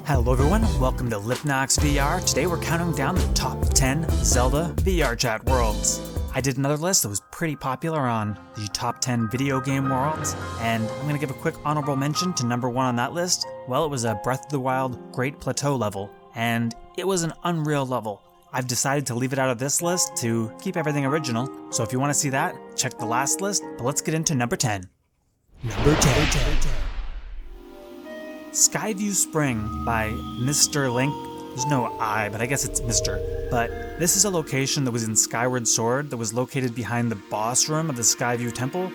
Hello everyone, welcome to Lipnox VR. Today we're counting down the top 10 Zelda VRChat Worlds. I did another list that was pretty popular on the top 10 video game worlds, and I'm going to give a quick honorable mention to number 1 on that list. Well, it was a Breath of the Wild Great Plateau level, and it was an unreal level. I've decided to leave it out of this list to keep everything original, so if you want to see that, check the last list, but let's get into number 10. Number 10. Skyview Spring by Mr. Link. There's no I, but I guess it's Mr. But this is a location that was in Skyward Sword that was located behind the boss room of the Skyview Temple,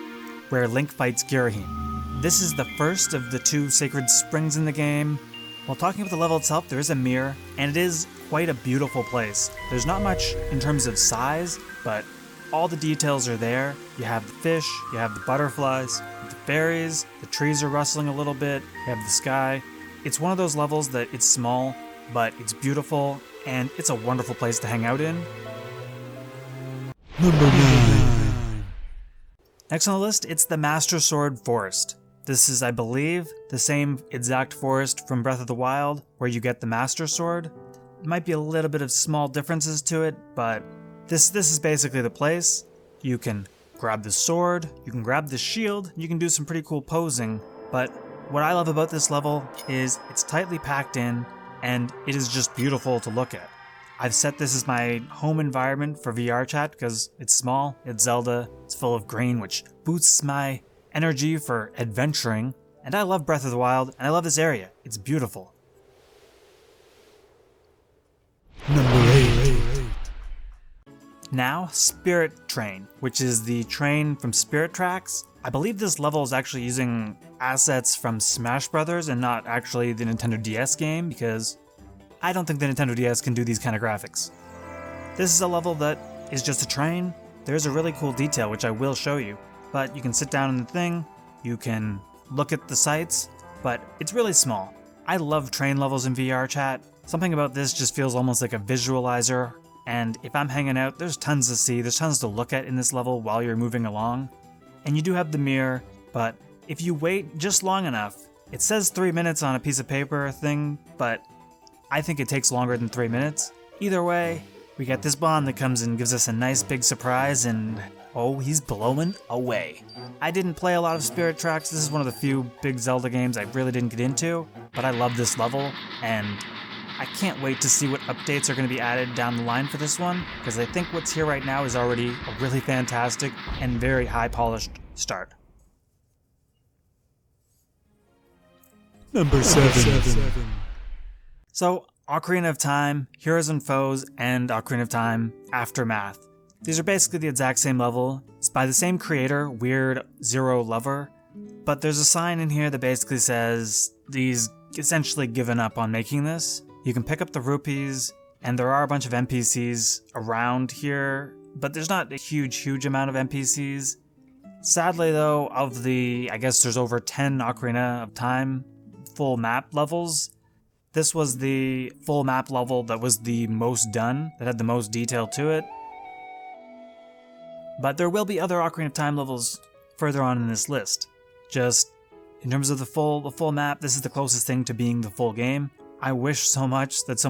where Link fights Girahim. This is the first of the 2 sacred springs in the game. While talking about the level itself, there is a mirror, and it is quite a beautiful place. There's not much in terms of size, but all the details are there. You have the fish, you have the butterflies, the berries, the trees are rustling a little bit, you have the sky. It's one of those levels that it's small, but it's beautiful, and it's a wonderful place to hang out in. Number 9. Next on the list, it's the Master Sword Forest. This is, I believe, the same exact forest from Breath of the Wild, where you get the Master Sword. There might be a little bit of small differences to it, but this is basically the place. You can grab the sword, you can grab the shield, you can do some pretty cool posing, but what I love about this level is it's tightly packed in, and it is just beautiful to look at. I've set this as my home environment for VRChat because it's small, it's Zelda, it's full of green, which boosts my energy for adventuring, and I love Breath of the Wild, and I love this area. It's beautiful. Number 8. Now, Spirit Train, which is the train from Spirit Tracks. I believe this level is actually using assets from Smash Brothers and not actually the Nintendo DS game, because I don't think the Nintendo DS can do these kind of graphics. This is a level that is just a train. There's a really cool detail, which I will show you, but you can sit down in the thing, you can look at the sights, but it's really small. I love train levels in VRChat. Something about this just feels almost like a visualizer. And if I'm hanging out, there's tons to see, there's tons to look at in this level while you're moving along. And you do have the mirror, but if you wait just long enough, it says 3 minutes on a piece of paper thing, but I think it takes longer than 3 minutes. Either way, we got this Bond that comes and gives us a nice big surprise, and oh, he's blowing away. I didn't play a lot of Spirit Tracks. This is one of the few big Zelda games I really didn't get into, but I love this level, and I can't wait to see what updates are going to be added down the line for this one, because I think what's here right now is already a really fantastic and very high-polished start. Number 7. So, Ocarina of Time, Heroes and Foes, and Ocarina of Time Aftermath. These are basically the exact same level. It's by the same creator, Weird Zero Lover, but there's a sign in here that basically says he's essentially given up on making this. You can pick up the rupees, and there are a bunch of NPCs around here, but there's not a huge amount of NPCs. Sadly though, of the, I guess there's over 10 Ocarina of Time full map levels, this was the full map level that was the most done, that had the most detail to it. But there will be other Ocarina of Time levels further on in this list. Just in terms of the full map, this is the closest thing to being the full game. I wish so much that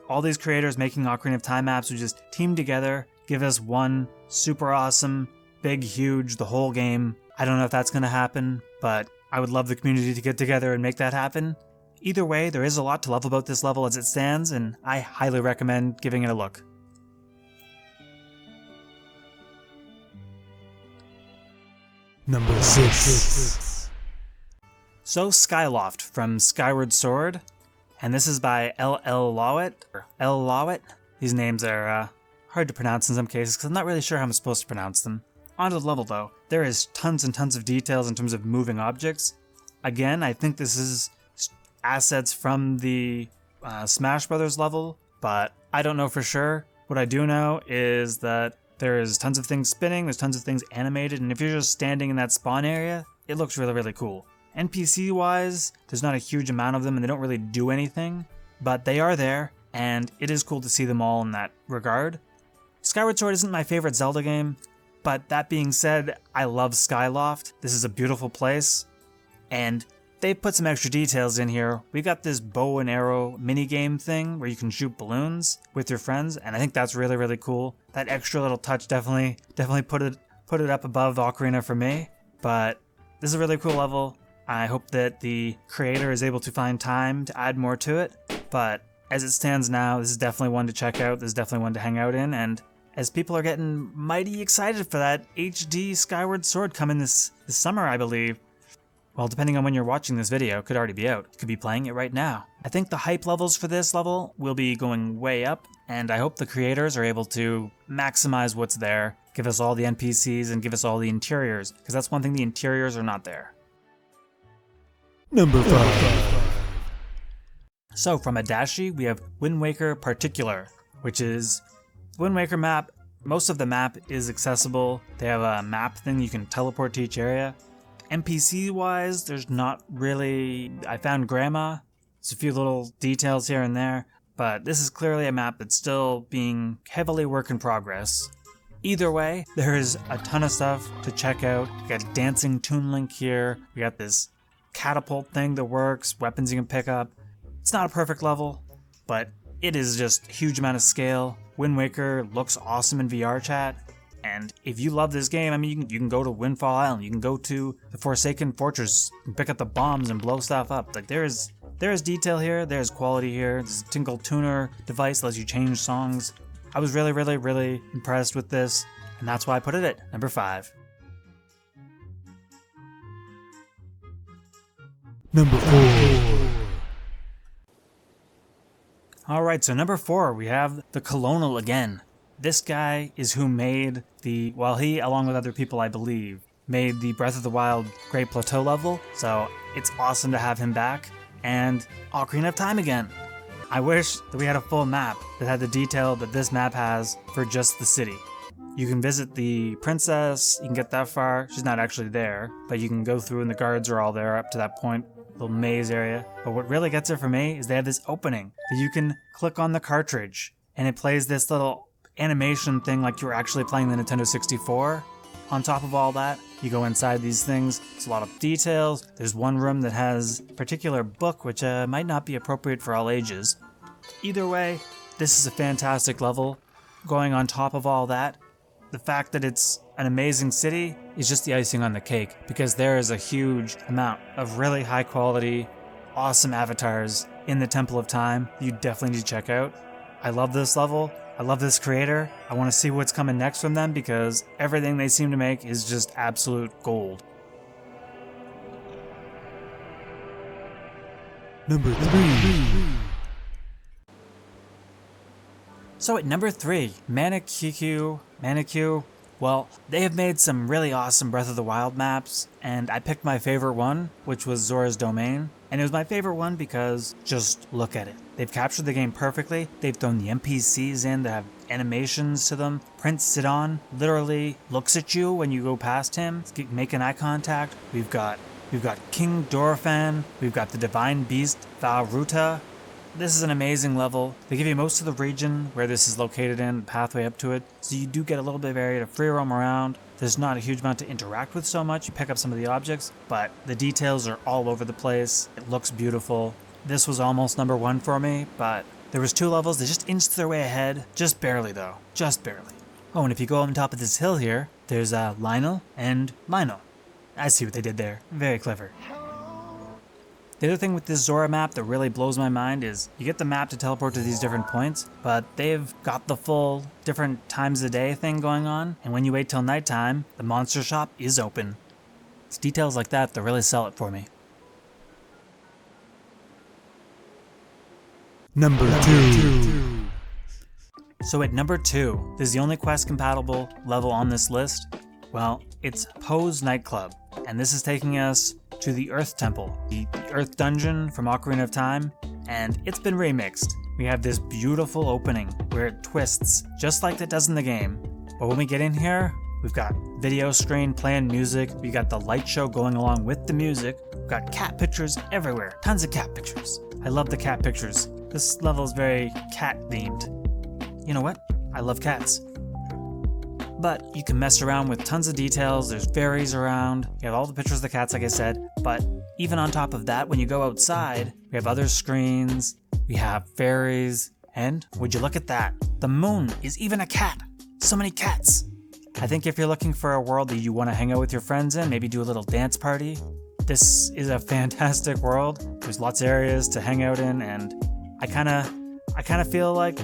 all these creators making Ocarina of Time maps would just team together, give us one super awesome, big, huge, the whole game. I don't know if that's going to happen, but I would love the community to get together and make that happen. Either way, there is a lot to love about this level as it stands, and I highly recommend giving it a look. Number 6. So Skyloft from Skyward Sword. And this is by L.L. Lawit. These names are hard to pronounce in some cases because I'm not really sure how I'm supposed to pronounce them. Onto the level though, there is tons and tons of details in terms of moving objects. Again, I think this is assets from the Smash Brothers level, but I don't know for sure. What I do know is that there is tons of things spinning, there's tons of things animated, and if you're just standing in that spawn area, it looks really cool. NPC-wise, there's not a huge amount of them and they don't really do anything, but they are there, and it is cool to see them all in that regard. Skyward Sword isn't my favorite Zelda game, but that being said, I love Skyloft. This is a beautiful place, and they put some extra details in here. We got this bow and arrow mini game thing where you can shoot balloons with your friends, and I think that's really, really cool. That extra little touch definitely put it up above Ocarina for me. But this is a really cool level. I hope that the creator is able to find time to add more to it. But as it stands now, this is definitely one to check out. This is definitely one to hang out in. And as people are getting mighty excited for that HD Skyward Sword coming this summer, I believe. Well, depending on when you're watching this video, it could already be out. You could be playing it right now. I think the hype levels for this level will be going way up, and I hope the creators are able to maximize what's there, give us all the NPCs, and give us all the interiors, because that's one thing, the interiors are not there. Number 5. So from Adachi, we have Wind Waker Particular, which is Wind Waker map. Most of the map is accessible. They have a map thing you can teleport to each area. NPC-wise, there's not really... I found Grandma. There's a few little details here and there, but this is clearly a map that's still being heavily work in progress. Either way, there is a ton of stuff to check out. We got Dancing Toon Link here. We got this catapult thing that works, weapons you can pick up. It's not a perfect level, but it is just a huge amount of scale. Wind Waker looks awesome in VRChat. And if you love this game, I mean, you can go to Windfall Island, you can go to the Forsaken Fortress, and pick up the bombs and blow stuff up. Like there is detail here, there's quality here. This Tinkle Tuner device lets you change songs. I was really, really, really impressed with this, and that's why I put it at number 5. Number 4. Alright, so number 4, we have the Colonel again. This guy is who made he, along with other people I believe, made the Breath of the Wild Great Plateau level, so it's awesome to have him back, and Ocarina of Time again. I wish that we had a full map that had the detail that this map has for just the city. You can visit the princess, you can get that far, she's not actually there, but you can go through and the guards are all there up to that point, little maze area. But what really gets it for me is they have this opening that you can click on the cartridge, and it plays this little animation thing like you're actually playing the Nintendo 64. On top of all that, you go inside these things, it's a lot of details. There's one room that has a particular book which might not be appropriate for all ages. Either way, this is a fantastic level. Going on top of all that, the fact that it's an amazing city is just the icing on the cake, because there is a huge amount of really high quality, awesome avatars in the Temple of Time you definitely need to check out. I love this level. I love this creator. I want to see what's coming next from them because everything they seem to make is just absolute gold. Number 3. So at number 3, Manicue, well, they have made some really awesome Breath of the Wild maps, and I picked my favorite one, which was Zora's Domain. And it was my favorite one because just look at it. They've captured the game perfectly. They've thrown the NPCs in that have animations to them. Prince Sidon literally looks at you when you go past him, making eye contact. We've got King Dorephan. We've got the Divine Beast Valruta. This is an amazing level. They give you most of the region where this is located in, the pathway up to it, so you do get a little bit of area to free roam around. There's not a huge amount to interact with so much. You pick up some of the objects, but the details are all over the place. It looks beautiful. This was almost number 1 for me, but there was 2 levels that just inched their way ahead. Just barely though, just barely. Oh, and if you go on top of this hill here, there's Lionel and Lionel. I see what they did there. Very clever. The other thing with this Zora map that really blows my mind is you get the map to teleport to these different points, but they've got the full different times a day thing going on, and when you wait till nighttime, the monster shop is open. It's details like that that really sell it for me. Number 2. So at number 2, this is the only quest compatible level on this list. Well, it's Poe's Nightclub, and this is taking us to the Earth Temple, the Earth Dungeon from Ocarina of Time, and it's been remixed. We have this beautiful opening where it twists just like it does in the game. But when we get in here, we've got video screen playing music, we got the light show going along with the music, we've got cat pictures everywhere, tons of cat pictures. I love the cat pictures. This level is very cat themed. You know what? I love cats. But you can mess around with tons of details, there's fairies around, you have all the pictures of the cats like I said, but even on top of that, when you go outside, we have other screens, we have fairies, and would you look at that? The moon is even a cat. So many cats. I think if you're looking for a world that you want to hang out with your friends in, maybe do a little dance party, this is a fantastic world. There's lots of areas to hang out in, and I kind of feel like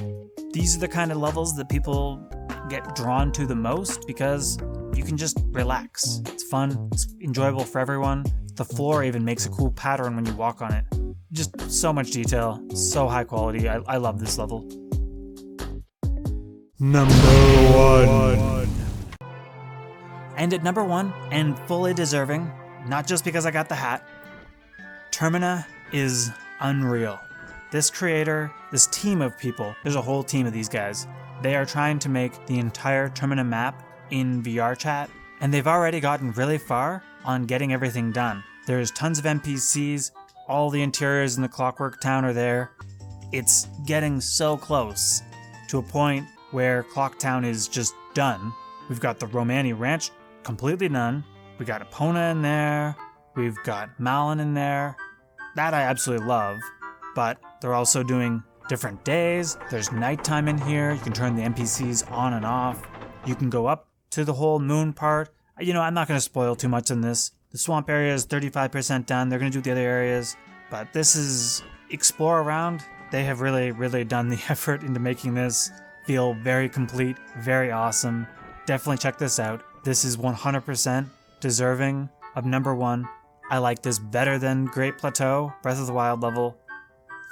these are the kind of levels that people get drawn to the most because you can just relax. It's fun, it's enjoyable for everyone. The floor even makes a cool pattern when you walk on it. Just so much detail, so high quality. I love this level. Number 1. And at number 1, and fully deserving, not just because I got the hat, Termina is unreal. This creator, this team of people, there's a whole team of these guys. They are trying to make the entire Termina map in VRChat, and they've already gotten really far on getting everything done. There's tons of NPCs, all the interiors in the Clockwork Town are there. It's getting so close to a point where Clock Town is just done. We've got the Romani Ranch completely done. We got Epona in there. We've got Malin in there. That I absolutely love, but they're also doing different days. There's nighttime in here. You can turn the NPCs on and off. You can go up to the whole moon part. You know, I'm not going to spoil too much in this. The swamp area is 35% done. They're going to do the other areas, but this is explore around. They have really, really done the effort into making this feel very complete, very awesome. Definitely check this out. This is 100% deserving of number 1. I like this better than Great Plateau, Breath of the Wild level.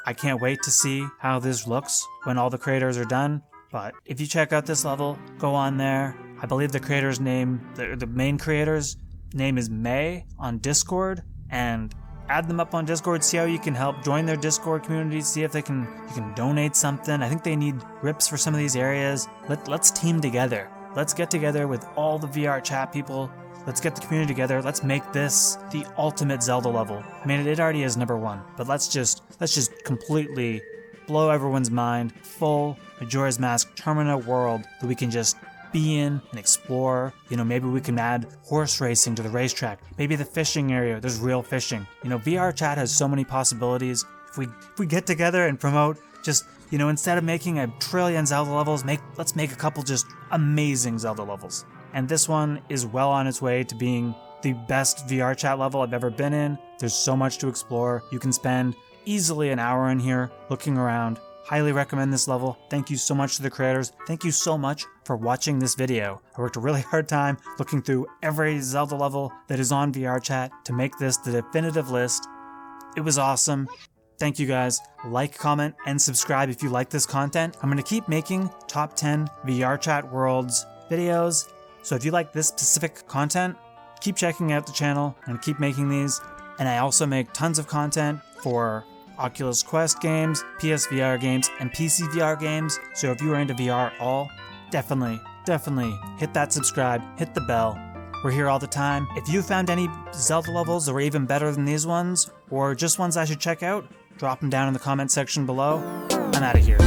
I can't wait to see how this looks when all the creators are done. But if you check out this level, go on there. I believe the creator's name, the main creator's name is May on Discord, and add them up on Discord, see how you can help join their Discord community, see if you can donate something. I think they need rips for some of these areas. Let's team together. Let's get together with all the VRChat people. Let's get the community together. Let's make this the ultimate Zelda level. I mean, it already is number 1, but let's just completely blow everyone's mind. Full Majora's Mask Termina world that we can just be in and explore. You know, maybe we can add horse racing to the racetrack. Maybe the fishing area, there's real fishing. You know, VRChat has so many possibilities. If we get together and promote just, you know, instead of making a trillion Zelda levels, let's make a couple just amazing Zelda levels. And this one is well on its way to being the best VRChat level I've ever been in. There's so much to explore. You can spend easily an hour in here looking around. Highly recommend this level. Thank you so much to the creators. Thank you so much for watching this video. I worked a really hard time looking through every Zelda level that is on VRChat to make this the definitive list. It was awesome. Thank you guys. Like, comment, and subscribe if you like this content. I'm going to keep making top 10 VRChat Worlds videos. So if you like this specific content, keep checking out the channel and keep making these. And I also make tons of content for Oculus Quest games, PSVR games, and PC VR games. So if you are into VR at all, definitely hit that subscribe, hit the bell. We're here all the time. If you found any Zelda levels that were even better than these ones, or just ones I should check out, drop them down in the comment section below. I'm out of here.